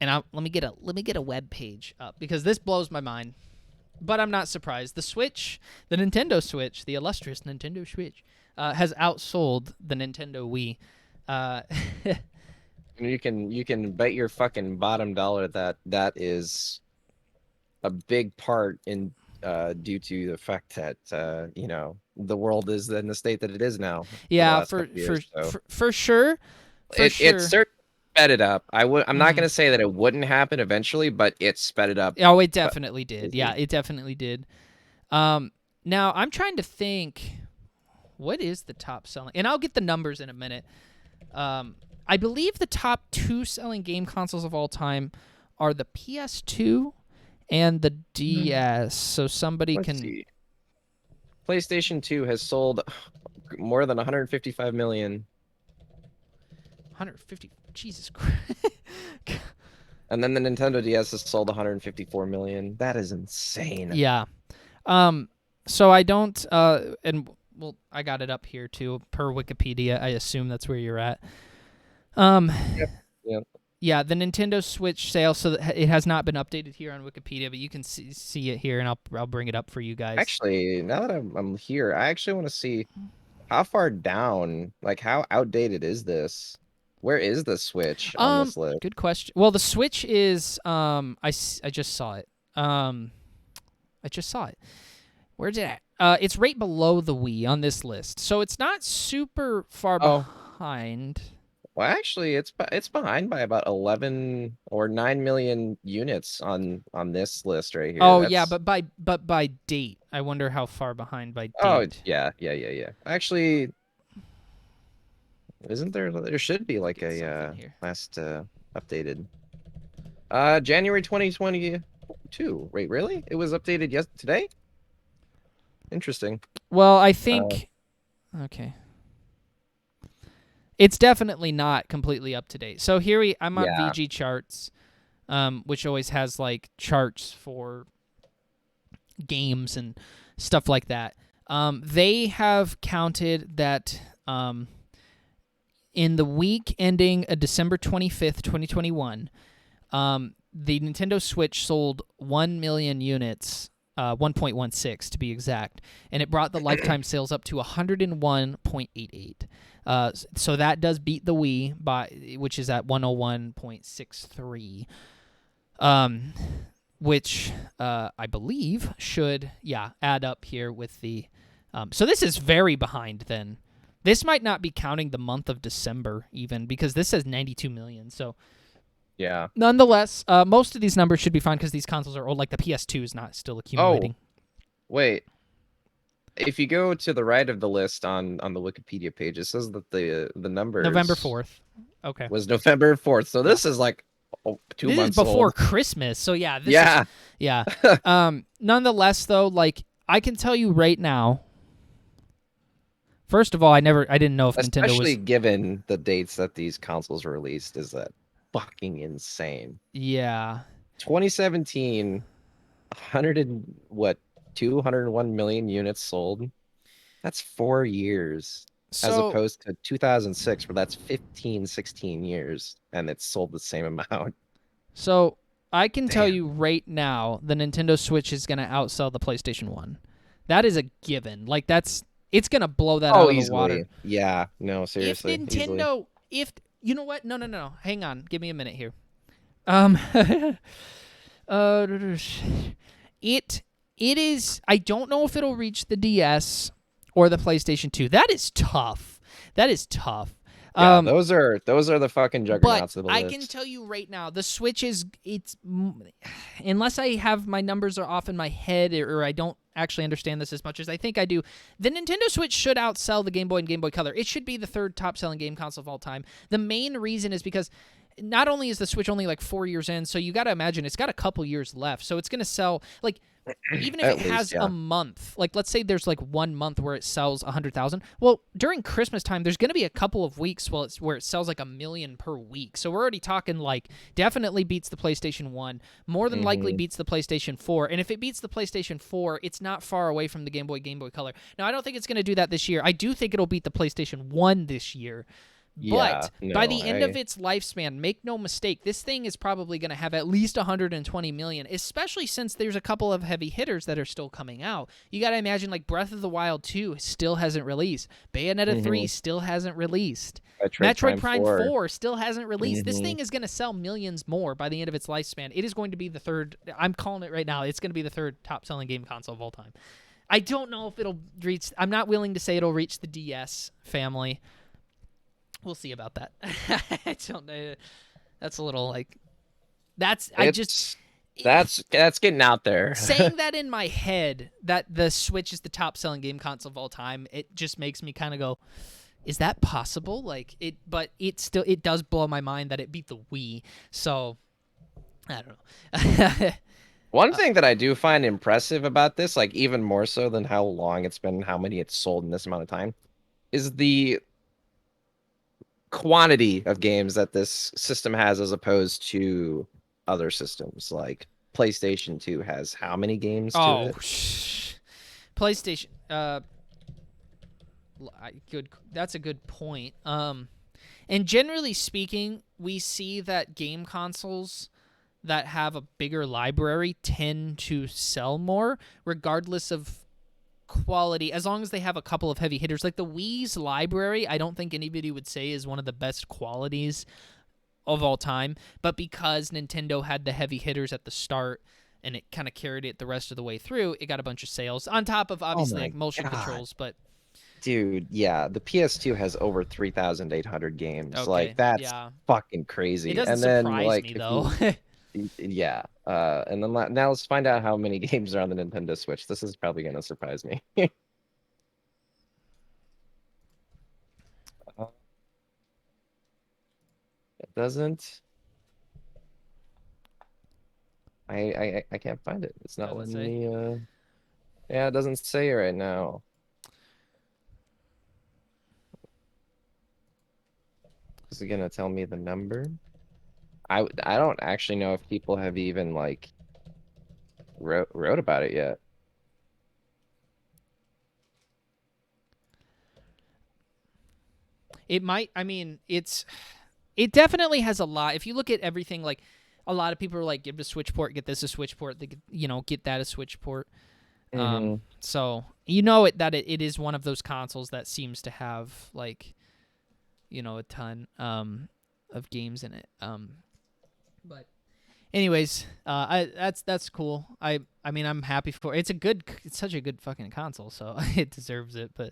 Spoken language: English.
and let me get a web page up because this blows my mind. But I'm not surprised. The Nintendo Switch, the illustrious Nintendo Switch, has outsold the Nintendo Wii. Uh, You can bet your fucking bottom dollar that that is a big part in due to the fact that the world is in the state that it is now for the yeah, last for couple of for years. So for sure, for it sure. certainly sped it up. I'm not Mm-hmm. gonna say that it wouldn't happen eventually, but it sped it up Oh, it definitely did. Yeah, crazy. it definitely did. Now I'm trying to think, what is the top selling? And I'll get the numbers in a minute. I believe the top 2 selling game consoles of all time are the PS2 and the DS. So somebody Let's can see. PlayStation 2 has sold more than 155 million, 150. Jesus Christ. and then the Nintendo DS has sold 154 million. That is insane. Yeah. So I don't. And well, I got it up here too per Wikipedia. I assume that's where you're at. Um. Yep. Yep. Yeah, the Nintendo Switch sale. So it has not been updated here on Wikipedia, but you can see it here, and I'll bring it up for you guys. Actually, now that I'm here, I actually want to see how far down, like how outdated is this? Where is the Switch on this list? Good question. Well, the Switch is I just saw it. I just saw it. Where's it at? It's right below the Wii on this list, so it's not super far Oh, behind. well, actually, it's behind by about 11 or 9 million units on this list right here. Oh yeah, That's but by date, I wonder how far behind by oh date. yeah. Actually, isn't there? There should be like Get a something here. last updated. January 2022. Wait, really? It was updated today? Interesting. Well, I Uh, think okay. It's definitely not completely up to date. So I'm on yeah. VG Charts, which always has like charts for games and stuff like that. They have counted that in the week ending December 25th, 2021, the Nintendo Switch sold 1 million units, 1.16 to be exact, and it brought the lifetime sales up to 101.88. So that does beat the Wii, which is at 101.63. Which I believe should add up here with the. So this is very behind then. This might not be counting the month of December even because this says 92 million. So Yeah. nonetheless, most of these numbers should be fine because these consoles are old. Like the PS2 is not still Oh, accumulating. wait. If you go to the right of the list on the Wikipedia page, it says that the November numbers 4th. Okay. was November 4th. So Yeah. this is like two This is months before old. Christmas. So yeah, this is Yeah. yeah. Nonetheless though, like I can tell you right now. First of all, I didn't know if Nintendo Especially was. given the dates that these consoles were released, is that fucking insane. Yeah. 2017, 100 and what, 201 million units sold. That's 4 years. As So opposed to 2006, where that's 15, 16 years, and it's sold the same amount. So I can tell Damn. you right now, the Nintendo Switch is going to outsell the PlayStation 1. That is a given. Like it's going to blow that out Oh, of the water. easily. Yeah. No, If seriously. Easily. Nintendo, if you know what? No. Hang on. Give me a minute here. Um uh it is I don't know if it'll reach the DS or the PlayStation 2. That is tough. That is tough. Yeah, those are the fucking But juggernauts of the I can list. tell you right now, the Switch it's unless I have my numbers are off in my head or I don't actually understand this as much as I think I do, the Nintendo Switch should outsell the Game Boy and Game Boy Color. It should be the third top selling game console of all time. The main reason is because not only is the Switch only like 4 years in, so you got to imagine it's got a couple years left. So it's going to sell like even if it At least, has a yeah. month, like let's say there's like 1 month where it sells 100,000. Well, during Christmas time, there's going to be a couple of weeks where it sells like 1 million per week. So we're already talking like definitely beats the PlayStation 1, more than likely Hmm. beats the PlayStation 4. And if it beats the PlayStation 4, it's not far away from the Game Boy Color. Now, I don't think it's going to do that this year. I do think it'll beat the PlayStation 1 this year. Yeah, But by no, the end of its lifespan, make no mistake, this thing is probably going to have at least 120 million, especially since there's a couple of heavy hitters that are still coming out. You got to imagine, like, Breath of the Wild 2 still hasn't released. Bayonetta 3 still hasn't released. Metroid Prime 4 still hasn't released. This thing is going to sell millions more by the end of its lifespan. It is going to be the third, I'm calling it right now, it's going to be the third top-selling game console of all time. I don't know if it'll reach, I'm not willing to say it'll reach the DS family. We'll see about that. I don't know. That's a little like that's that's getting out there. Saying that in my head that the Switch is the top selling game console of all time, it just makes me kind of go, is that possible? Like but it does blow my mind that it beat the Wii. So I don't know. One thing that I do find impressive about this, like even more so than how long it's been, how many it's sold in this amount of time, is the quantity of games that this system has as opposed to other systems. Like PlayStation 2 has how many games to it? PlayStation good, that's a good point. And generally speaking, we see that game consoles that have a bigger library tend to sell more regardless of quality, as long as they have a couple of heavy hitters. Like the Wii's library, I don't think anybody would say is one of the best qualities of all time, but because Nintendo had the heavy hitters at the start and it kind of carried it the rest of the way through, it got a bunch of sales on top of obviously like motion controls. But dude, yeah, the PS2 has over 3,800 games. okay, like that's fucking crazy. It doesn't and then surprise like me though. yeah, and then now let's find out how many games are on the Nintendo Switch. This is probably gonna surprise me. It doesn't. I can't find it. It's not letting me. Yeah, it doesn't say right now. Is it gonna tell me the number? I don't actually know if people have even like wrote about it yet. It might, I mean, it definitely has a lot. If you look at everything, like a lot of people are like, give it a Switch port, get this a Switch port, get that a Switch port. So that it is one of those consoles that seems to have like, a ton of games in it. But anyways, that's cool. I mean, I'm happy for it. It's such a good fucking console, so it deserves it. But